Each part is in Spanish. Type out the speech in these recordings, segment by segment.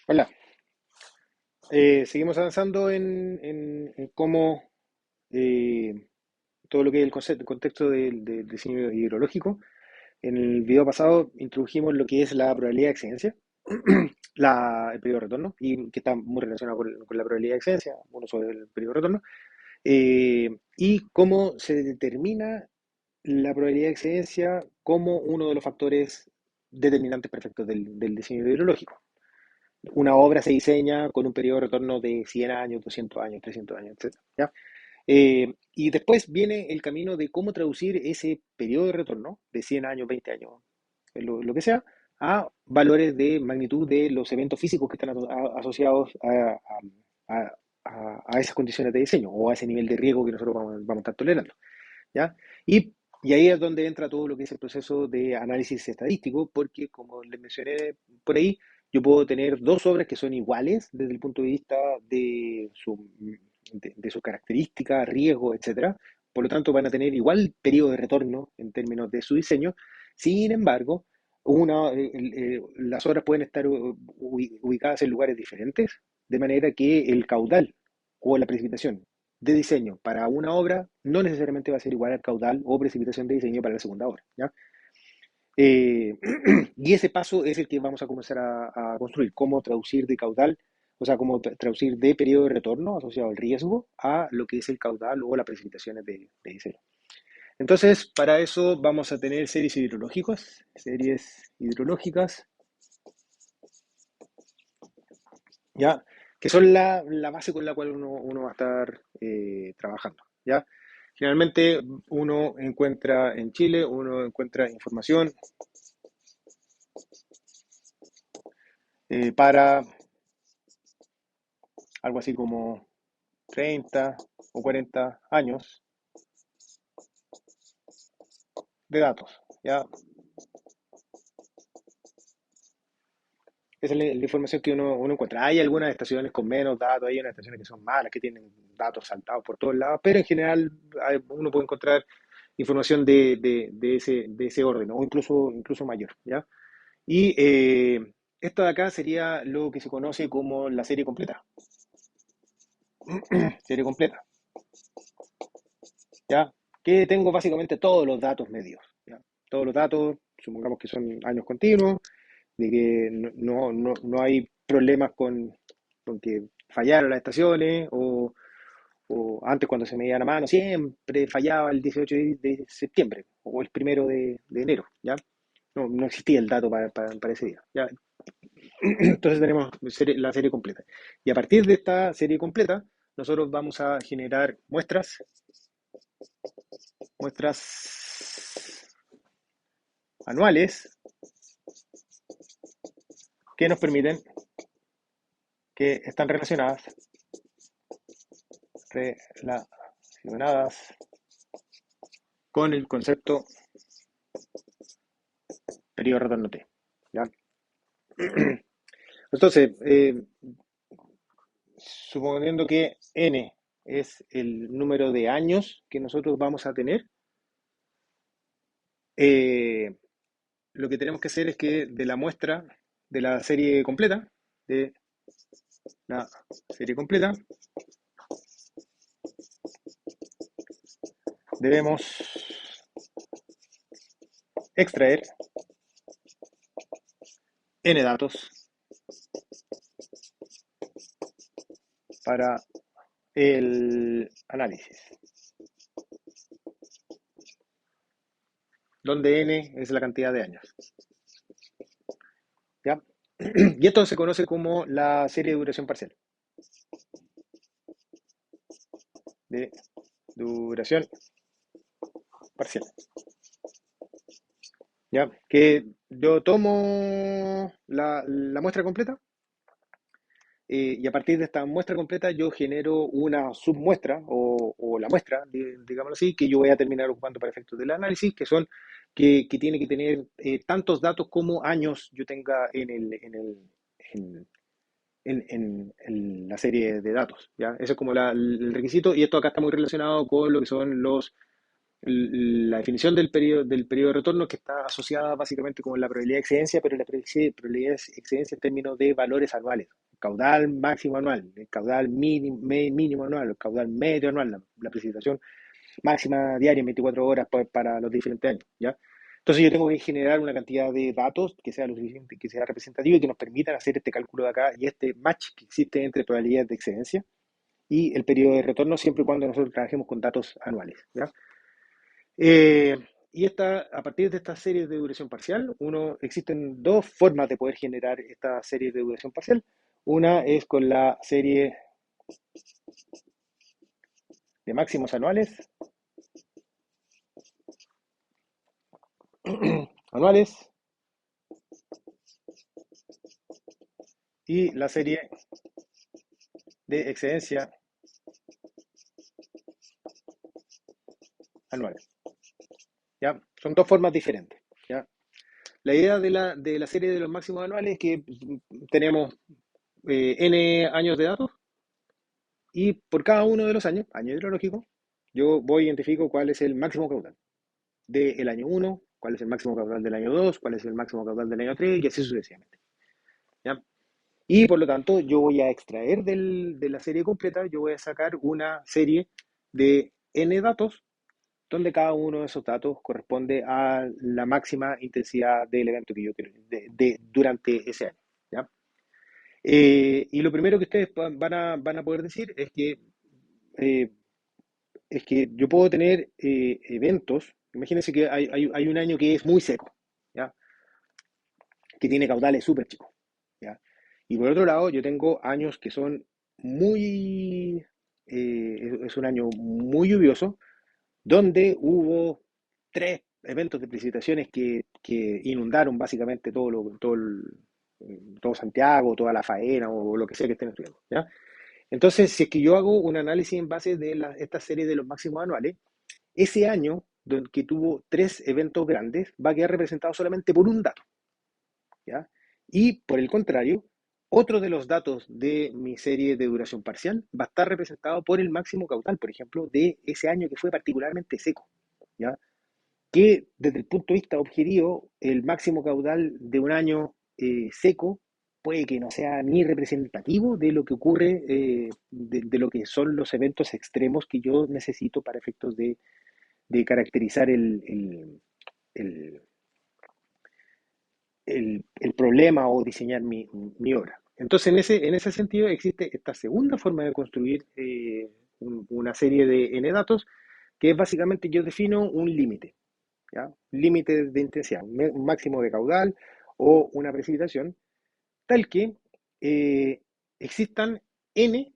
Hola. Seguimos avanzando en cómo eh, todo lo que es el contexto del diseño hidrológico. En el video pasado introdujimos lo que es la probabilidad de excedencia, el periodo de retorno, y que está muy relacionado con la probabilidad de excedencia, uno sobre el periodo de retorno, y cómo se determina la probabilidad de excedencia como uno de los factores determinantes perfectos del diseño hidrológico. Una obra se diseña con un periodo de retorno de 100 años, 200 años, 300 años, etcétera, ¿ya? Y después viene el camino de cómo traducir ese periodo de retorno de 100 años, 20 años, lo que sea, a valores de magnitud de los eventos físicos que están asociados a esas condiciones de diseño o a ese nivel de riesgo que nosotros vamos a estar tolerando, ¿ya? Y, y ahí es donde entra todo lo que es el proceso de análisis estadístico, porque como les mencioné por ahí, yo puedo tener dos obras que son iguales desde el punto de vista de su característica, riesgo, etcétera. Por lo tanto, van a tener igual periodo de retorno en términos de su diseño. Sin embargo, las obras pueden estar ubicadas en lugares diferentes, de manera que el caudal o la precipitación de diseño para una obra no necesariamente va a ser igual al caudal o precipitación de diseño para la segunda obra, ¿ya? Eh, y ese paso es el que vamos a comenzar a construir, cómo traducir de caudal, o sea, cómo traducir de periodo de retorno asociado al riesgo a lo que es el caudal o las precipitaciones de diseño. Entonces, para eso vamos a tener series hidrológicas, ¿ya? Que son la base con la cual uno va a estar trabajando, ¿ya? Generalmente uno encuentra en Chile, uno encuentra información para algo así como 30 o 40 años de datos, ¿ya? Esa es la información que uno encuentra. Hay algunas estaciones con menos datos, hay unas estaciones que son malas, que tienen datos saltados por todos lados, pero en general uno puede encontrar información de ese orden, o incluso mayor, ¿ya? Y esto de acá sería lo que se conoce como la serie completa. Serie completa, ¿ya? Que tengo básicamente todos los datos medios, ¿ya? Todos los datos, supongamos que son años continuos, de que no hay problemas con que fallaron las estaciones o antes cuando se medía a mano siempre fallaba el 18 de septiembre o el primero de enero, ¿ya? No existía el dato para ese día, ¿ya? Entonces tenemos la serie completa. Y a partir de esta serie completa, nosotros vamos a generar muestras anuales que nos permiten, que están relacionadas con el concepto periodo de retorno T, ¿ya? Entonces, suponiendo que n es el número de años que nosotros vamos a tener, eh, lo que tenemos que hacer es que de la muestra de de la serie completa, debemos extraer n datos para el análisis, donde n es la cantidad de años, ¿ya? Y esto se conoce como la serie de duración parcial, de duración parcial, ¿ya? Que yo tomo la muestra completa y a partir de esta muestra completa yo genero una submuestra o la muestra, digámoslo así, que yo voy a terminar ocupando para efectos del análisis, que tiene que tener tantos datos como años yo tenga en, en la serie de datos, ¿ya? Ese es como el requisito y esto acá está muy relacionado con lo que son La definición del periodo de retorno que está asociada básicamente con la probabilidad de excedencia, pero la probabilidad de excedencia en términos de valores anuales. Caudal máximo anual, el caudal mínimo anual, el caudal medio anual, la precipitación máxima diaria en 24 horas para los diferentes años, ¿ya? Entonces yo tengo que generar una cantidad de datos que sea lo suficiente, que sea representativo y que nos permitan hacer este cálculo de acá y este match que existe entre probabilidades de excedencia y el periodo de retorno siempre y cuando nosotros trabajemos con datos anuales, ¿ya? Eh, a partir de estas series de duración parcial, existen dos formas de poder generar estas series de duración parcial. Una es con la serie de máximos anuales, anuales y la serie de excedencia anuales. ¿Ya? Son dos formas diferentes. ¿Ya? La idea de la serie de los máximos anuales es que tenemos n años de datos y por cada uno de los años, año hidrológico, yo voy y identifico cuál es el máximo caudal del año uno, cuál es el máximo caudal del año 2, cuál es el máximo caudal del año 3 y así sucesivamente. ¿Ya? Y por lo tanto, yo voy a extraer de la serie completa, yo voy a sacar una serie de n datos donde cada uno de esos datos corresponde a la máxima intensidad del evento que yo quiero durante ese año. ¿Ya? Y lo primero que ustedes van a poder decir eh, es que yo puedo tener eventos. Imagínense que hay un año que es muy seco, ¿ya? Que tiene caudales súper chicos. ¿Ya? Y por otro lado, yo tengo años que son muy... es un año muy lluvioso, donde hubo tres eventos de precipitaciones que inundaron básicamente todo Santiago, toda la faena o lo que sea que estén estudiando. ¿Ya? Entonces, si es que yo hago un análisis en base de esta serie de los máximos anuales, ese año que tuvo tres eventos grandes va a quedar representado solamente por un dato. ¿Ya? Y por el contrario, otro de los datos de mi serie de duración parcial va a estar representado por el máximo caudal, por ejemplo, de ese año que fue particularmente seco. ¿Ya? Que desde el punto de vista objetivo, el máximo caudal de un año seco puede que no sea ni representativo de lo que ocurre, de lo que son los eventos extremos que yo necesito para efectos de caracterizar el, el problema o diseñar mi obra. Entonces, en ese sentido, existe esta segunda forma de construir una serie de n datos, que es básicamente yo defino un límite. ¿Ya? Límite de intensidad, un máximo de caudal o una precipitación, tal que eh, existan n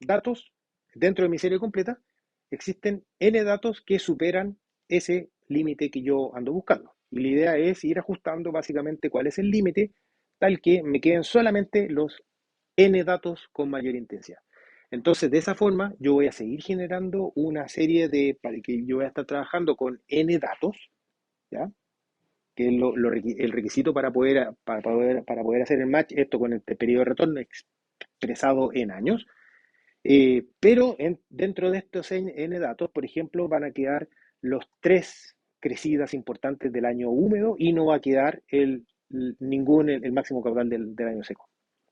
datos dentro de mi serie completa, existen n datos que superan ese límite que yo ando buscando. Y la idea es ir ajustando básicamente cuál es el límite, tal que me queden solamente los n datos con mayor intensidad. Entonces, de esa forma, yo voy a seguir generando una serie para que yo voy a estar trabajando con n datos, ¿ya? Que es el requisito para poder hacer el match, esto con este periodo de retorno expresado en años. Pero dentro de estos n datos, por ejemplo, van a quedar los tres crecidas importantes del año húmedo y no va a quedar el máximo caudal del año seco.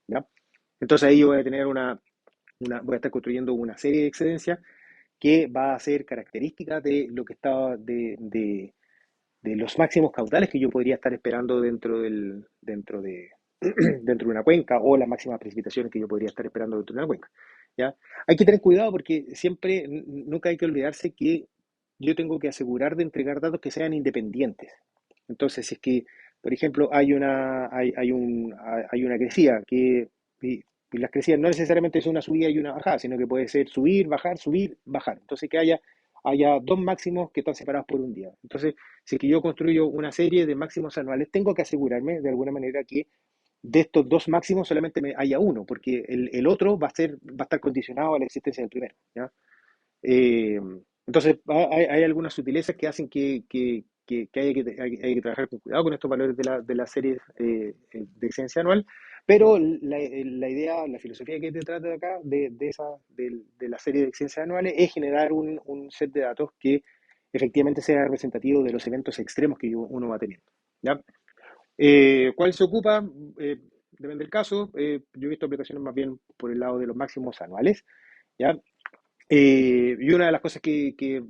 ¿Ya? Entonces ahí yo voy a tener voy a estar construyendo una serie de excedencias que va a ser característica de lo que estaba de los máximos caudales que yo podría estar esperando dentro de una cuenca o las máximas precipitaciones que yo podría estar esperando dentro de una cuenca. ¿Ya? Hay que tener cuidado porque nunca hay que olvidarse que yo tengo que asegurar de entregar datos que sean independientes. Entonces, si es que, por ejemplo, hay una crecida y las crecidas no necesariamente es una subida y una bajada, sino que puede ser subir, bajar. Entonces, que haya dos máximos que están separados por un día. Entonces, si es que yo construyo una serie de máximos anuales, tengo que asegurarme de alguna manera que de estos dos máximos solamente haya uno, porque el otro va a estar condicionado a la existencia del primero. ¿Ya? Eh, entonces, hay algunas sutilezas que hacen que hay que trabajar con cuidado con estos valores de la serie de excedencia anual, Pero la idea, la filosofía que hay detrás de acá, de la serie de excedencias anuales, es generar un set de datos que efectivamente sea representativo de los eventos extremos que uno va teniendo. ¿Ya? ¿Cuál se ocupa? Eh, Depende del caso. Yo he visto aplicaciones más bien por el lado de los máximos anuales. ¿Ya? Y una de las cosas que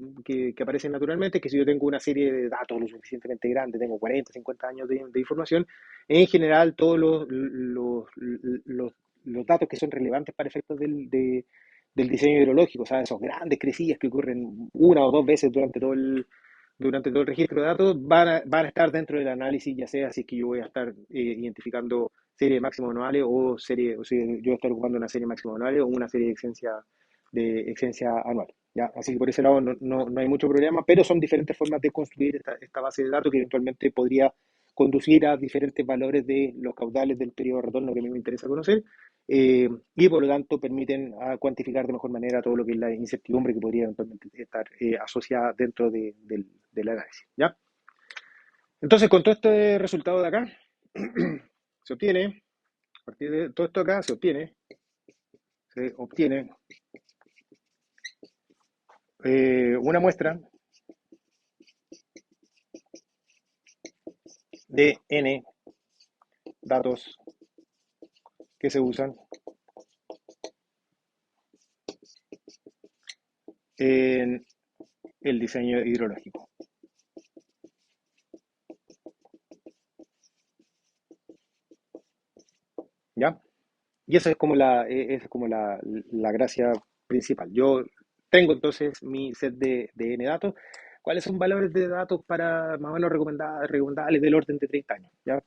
aparecen naturalmente es que si yo tengo una serie de datos lo suficientemente grande, tengo 40, 50 años de información, en general todos los datos que son relevantes para efectos del diseño hidrológico, o sea, esos grandes crecidas que ocurren una o dos veces durante todo el registro de datos, van a estar dentro del análisis, ya sea si es que yo voy a estar identificando serie de máximos anuales o si yo voy a estar ocupando una serie de máximos anuales o una serie de excedencia anual. ¿Ya? Así que por ese lado no hay mucho problema, pero son diferentes formas de construir esta base de datos que eventualmente podría conducir a diferentes valores de los caudales del periodo de retorno que a mí me interesa conocer, y por lo tanto permiten cuantificar de mejor manera todo lo que es la incertidumbre que podría eventualmente estar asociada dentro del análisis. ¿Ya? Entonces, con todo este resultado de acá, se obtiene, a partir de todo esto acá, se obtiene una muestra de N datos que se usan en el diseño hidrológico. ¿Ya? Y esa es como la gracia principal. Yo tengo entonces mi set de N datos. ¿Cuáles son valores de datos para más o menos recomendables del orden de 30 años? ¿Ya?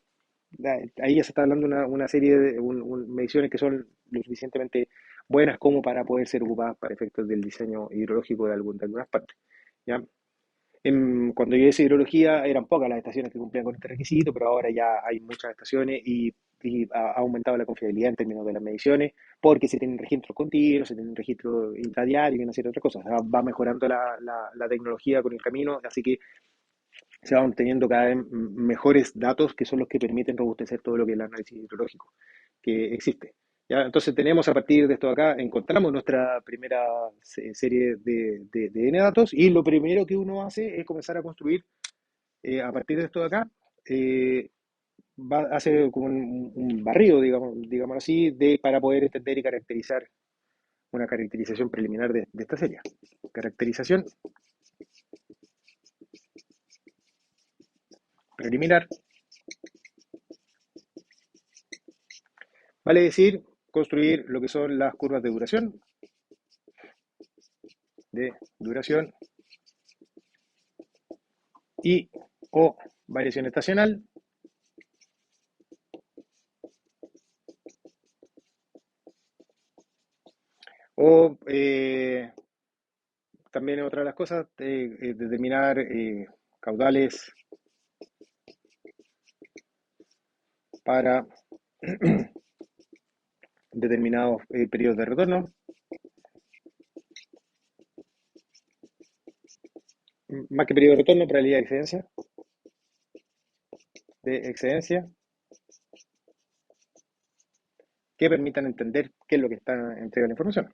Ahí ya se está hablando una serie de mediciones que son lo suficientemente buenas como para poder ser ocupadas para efectos del diseño hidrológico de algunas partes. ¿Ya? Cuando yo hice hidrología eran pocas las estaciones que cumplían con este requisito, pero ahora ya hay muchas estaciones y ha aumentado la confiabilidad en términos de las mediciones, porque se tienen registros continuos, se tienen registros intradiarios y una serie de otras cosas. O sea, va mejorando la tecnología con el camino, así que se van obteniendo cada vez mejores datos que son los que permiten robustecer todo lo que es el análisis hidrológico que existe. ¿Ya? Entonces tenemos a partir de esto de acá, encontramos nuestra primera serie de N datos y lo primero que uno hace es comenzar a construir a partir de esto de acá, eh, hace como un barrido, digamos así, para poder entender y caracterizar una caracterización preliminar de esta serie. Caracterización preliminar vale decir construir lo que son las curvas de duración y o variación estacional o también otra de las cosas, determinar caudales para determinados periodos de retorno, más que periodo de retorno, probabilidad de excedencia, que permitan entender qué es lo que está entregando la información,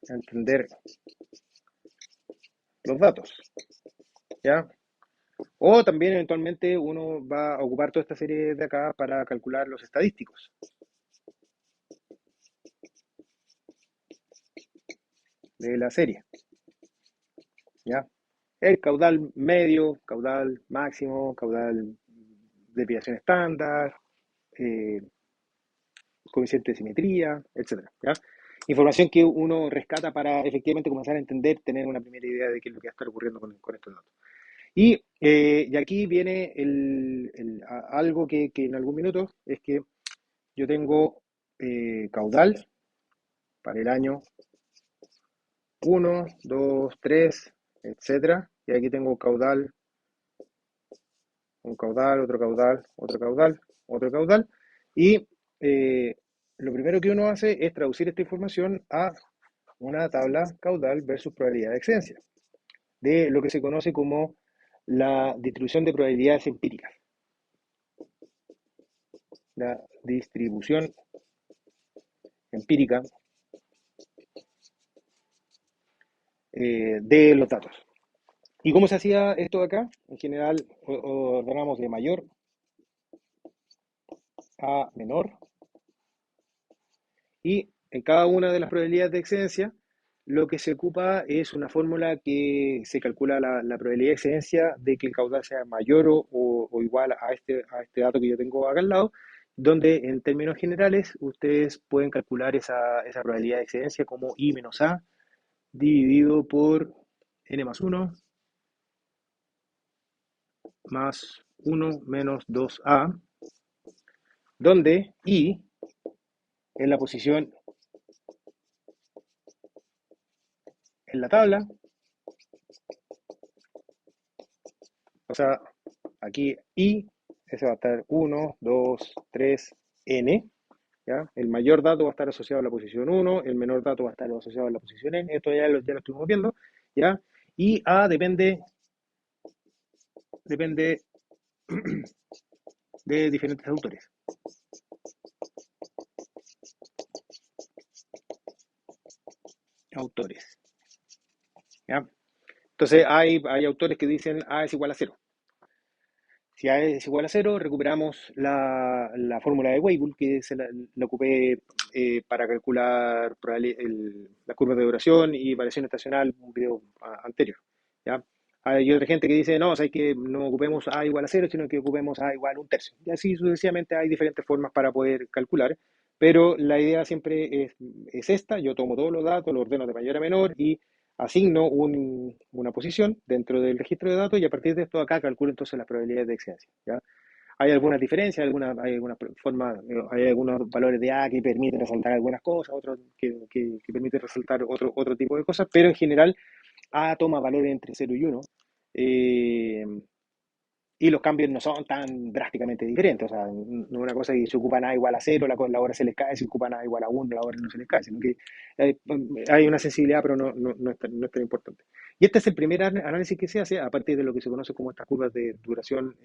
entender los datos, ¿ya? O también eventualmente uno va a ocupar toda esta serie de acá para calcular los estadísticos de la serie, ¿ya? El caudal medio, caudal máximo, caudal de desviación estándar, eh, coeficiente de simetría, etcétera, ¿ya? Información que uno rescata para efectivamente comenzar a entender, tener una primera idea de qué es lo que va a estar ocurriendo con estos datos. Y aquí viene algo que en algún minuto es que yo tengo caudal para el año 1, 2, 3, etcétera. Y aquí tengo caudal, un caudal, otro caudal, otro caudal, otro caudal. Y eh, lo primero que uno hace es traducir esta información a una tabla caudal versus probabilidad de excedencia, de lo que se conoce como la distribución de probabilidades empíricas. La distribución empírica de los datos. ¿Y cómo se hacía esto acá? En general, ordenamos de mayor a menor, y en cada una de las probabilidades de excedencia, lo que se ocupa es una fórmula que se calcula la probabilidad de excedencia de que el caudal sea mayor o igual a este dato que yo tengo acá al lado, donde en términos generales ustedes pueden calcular esa probabilidad de excedencia como I menos A dividido por N más 1 más 1 menos 2A, donde I es la posición en la tabla, o sea, aquí I, ese va a estar 1, 2, 3, N, ¿ya? El mayor dato va a estar asociado a la posición 1, el menor dato va a estar asociado a la posición N, esto ya lo estuvimos viendo, ¿ya? Y A depende de diferentes autores, ¿ya? Entonces hay autores que dicen A es igual a 0. Si A es igual a 0, recuperamos la fórmula de Weibull, que la ocupé para calcular la curva de duración y variación estacional, un video anterior, ¿ya? Hay otra gente que dice, no, o sea, que no ocupemos A igual a 0, sino que ocupemos A igual a un tercio. Y así sucesivamente hay diferentes formas para poder calcular, pero la idea siempre es esta: yo tomo todos los datos, los ordeno de mayor a menor y asigno una posición dentro del registro de datos, y a partir de esto acá calculo entonces las probabilidades de excedencia, ¿ya? Hay algunas diferencias, hay algunas formas, hay algunos valores de A que permiten resaltar algunas cosas, otros que permiten resaltar otro tipo de cosas, pero en general A toma valores entre 0 y 1, eh, y los cambios no son tan drásticamente diferentes. O sea, no es una cosa que se ocupan A igual a 0, la hora se les cae; si ocupan A igual a 1, la hora no se les cae, sino que hay una sensibilidad, pero no es tan importante. Y este es el primer análisis que se hace a partir de lo que se conoce como estas curvas de duración,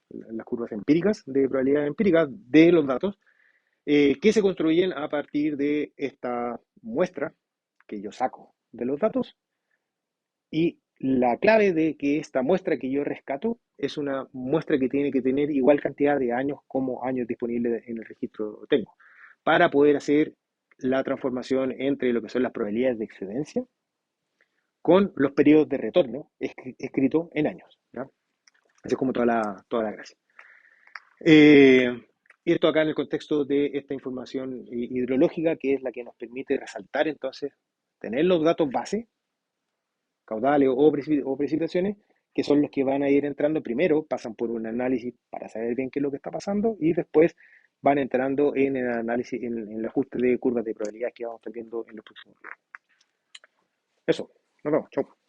las curvas empíricas, de probabilidad empírica de los datos, que se construyen a partir de esta muestra que yo saco de los datos. Y la clave de que esta muestra que yo rescato es una muestra que tiene que tener igual cantidad de años como años disponibles en el registro tengo, para poder hacer la transformación entre lo que son las probabilidades de excedencia con los periodos de retorno escrito en años, ¿ya? Esa es como toda la gracia. Eh, y esto acá en el contexto de esta información hidrológica, que es la que nos permite resaltar entonces, tener los datos base, caudales o precipitaciones, que son los que van a ir entrando primero, pasan por un análisis para saber bien qué es lo que está pasando, y después van entrando en el análisis, en el ajuste de curvas de probabilidad que vamos a estar viendo en los próximos videos. Eso, nos vemos, chao.